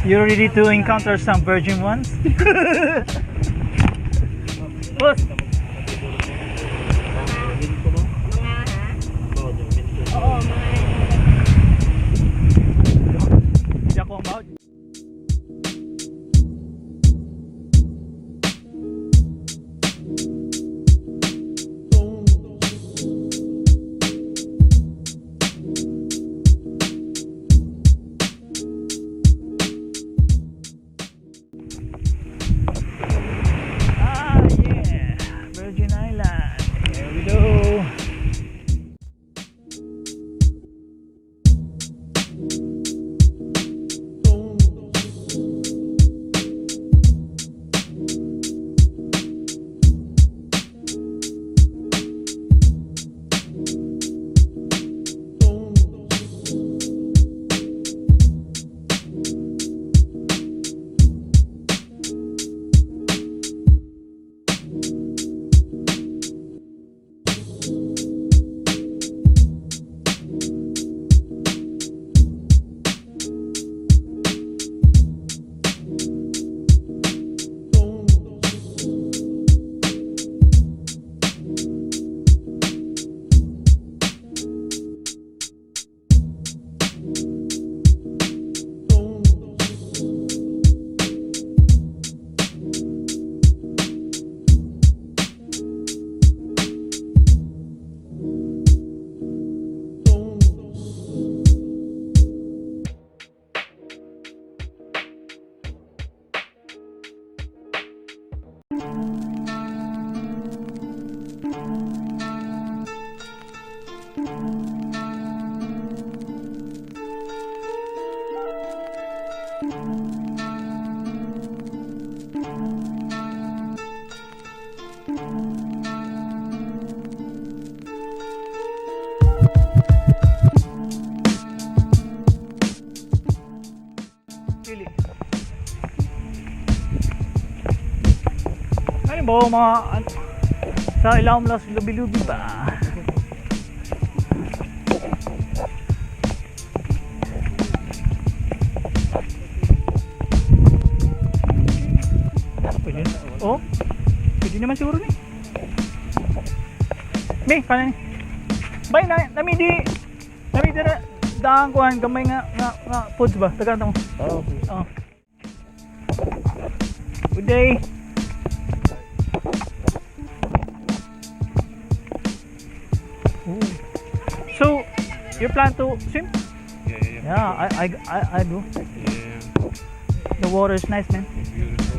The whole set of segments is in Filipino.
You ready to encounter some virgin ones? Boss! Oo, Hindi ako umahod. Virgin Island. Here we go. Pili. Ano ba mga sa ilang las lubi-lubi ba? Pwede. Oh, pwede naman siguro ni. May, kanan. Bay na, nami dira daan kuhan gamay nga foods ba? Tagaan mo. Oh. Oh. Good day. Ooh. So, you plan to swim? Yeah. Yeah, I do. Yeah. The water is nice, man. Beautiful.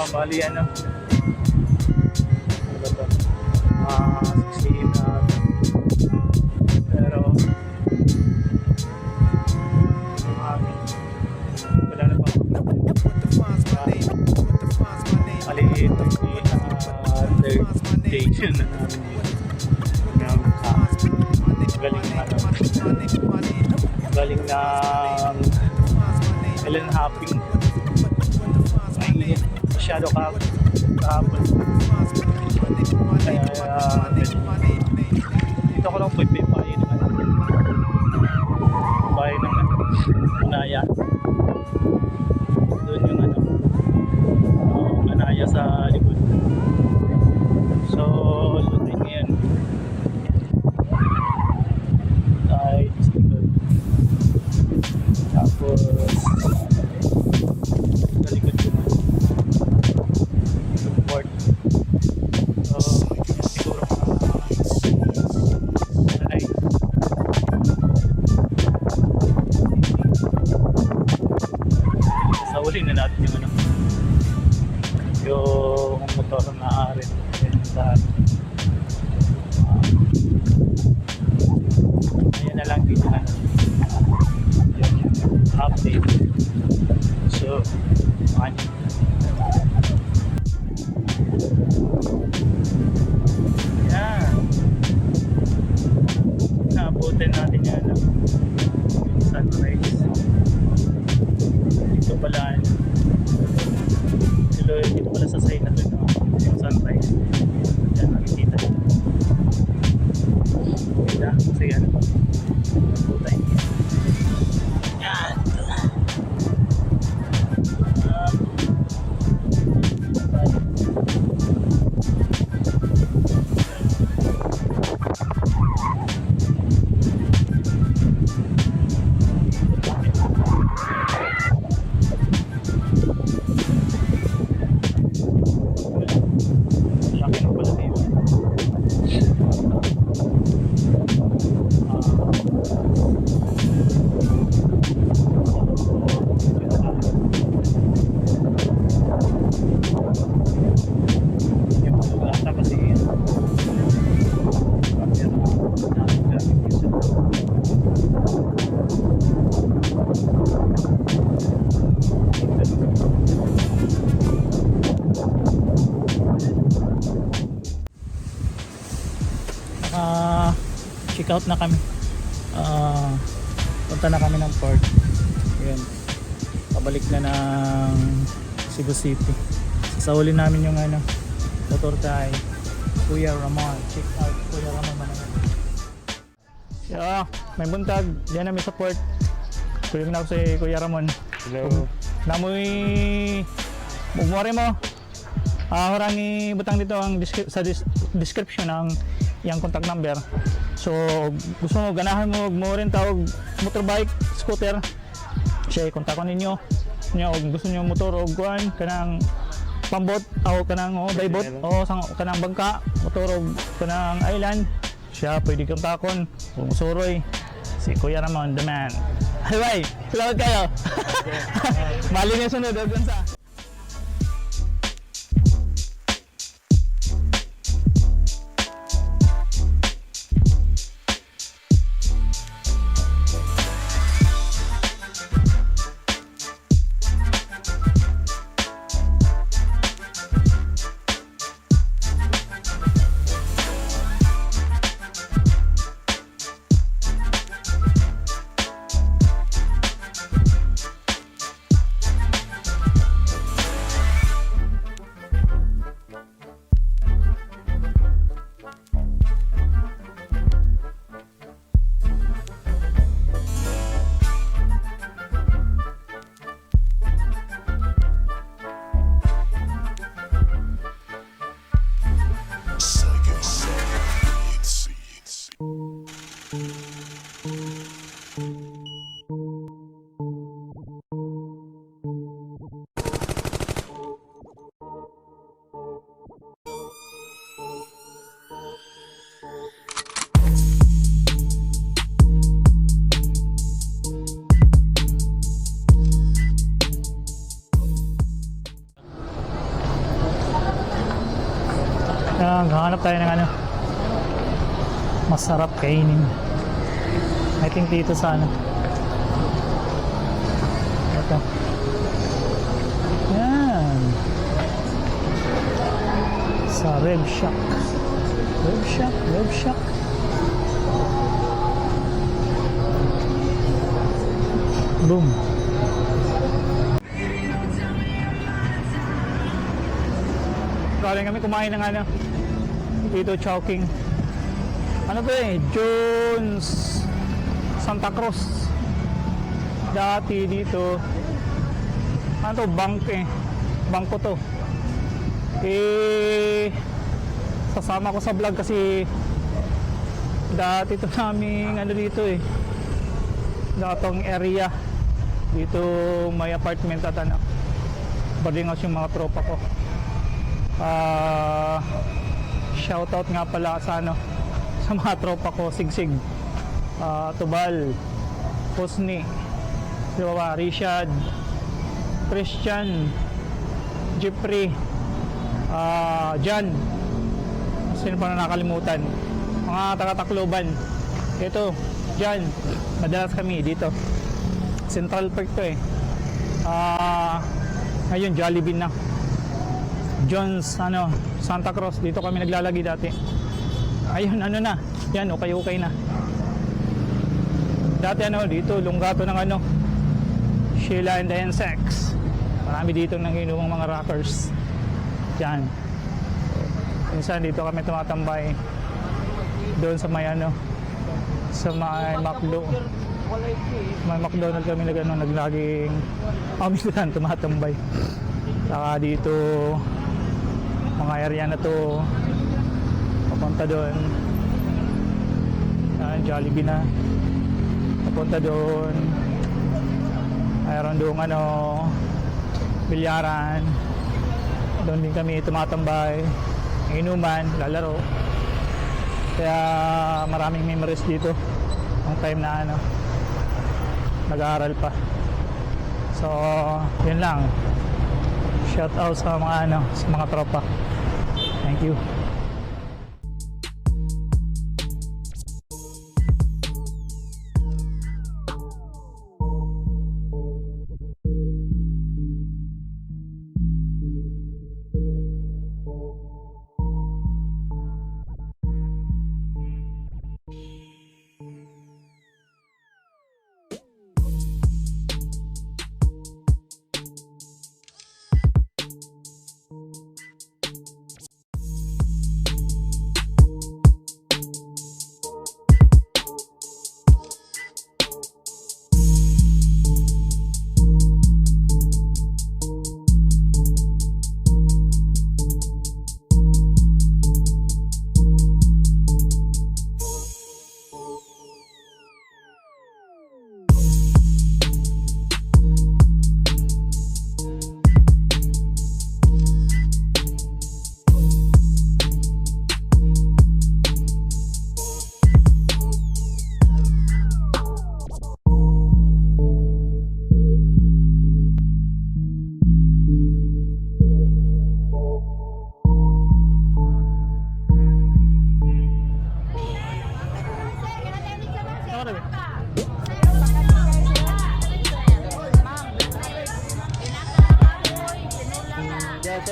Bali ano, ano ba to? 6 AM na, pero wala na pa maliit third station na galing ng Ellen Hopping. Mainit masyado kahapon, kaya dito ko lang pagpipayin naman check out na kami. Punta na kami ng port. Ayan. Pabalik na ng Cebu City. Sasaulin namin yung motor kay Kuya Ramon. Check out Kuya Ramon Manangan. May buntag. Diyan namin sa port. Tuloy na ako si Kuya Ramon. Hello. Namoy mugmore mo. Hurangi butang dito ang sa description ng yang contact number. So gusto mo ganahan mo rin tawag motorbike, scooter. Siya kontakon ninyo. Og gusto niyo motor og kuan kanang pambot o kanang daybot o kanang bangka, motor og kanang island. Siya pwede kontakon kung suroy si Kuya Ramon the man. Bye. Salamat kayo. Bali nga sunod og Gangsta. Hanap tayo ng masarap kainin. I think dito sa ito. Yan. Sa Rib Shack. Rib Shack. Boom. Kaya kami kumain ng dito Chowking. Ano ba Jones Santa Cruz. Dati dito bangko to. Sasama ko sa vlog kasi dati to naming dito datong area dito may apartment at boarding house yung mga tropa ko. Shoutout nga pala sa sa mga tropa ko, Sigsig, Tubal, Husni, Rishad, Christian, Jeffrey, Jan, sino pa na nakalimutan, mga taga-Tacloban. Ito, Jan, madalas kami dito. Central Park to ngayon Jollibee na. Jones Santa Cruz, dito kami naglalagi dati. Ayun na yan, okay na. Dati dito lunggato ng Sheila and the Insects. Marami dito nang inuwang mga rockers yan. Minsan dito kami tumatambay doon sa may sa may McDonald's kami naglaging minsan tumatambay. Saka dito mga area na to papunta doon. Jollibee na papunta doon. Mayroon doon bilyaran. Doon din kami tumatambay, inuman, lalaro. Kaya maraming memories dito ang time na nag-aaral pa. So yun lang. Shout out sa mga sa mga tropa. Thank you.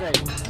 direct.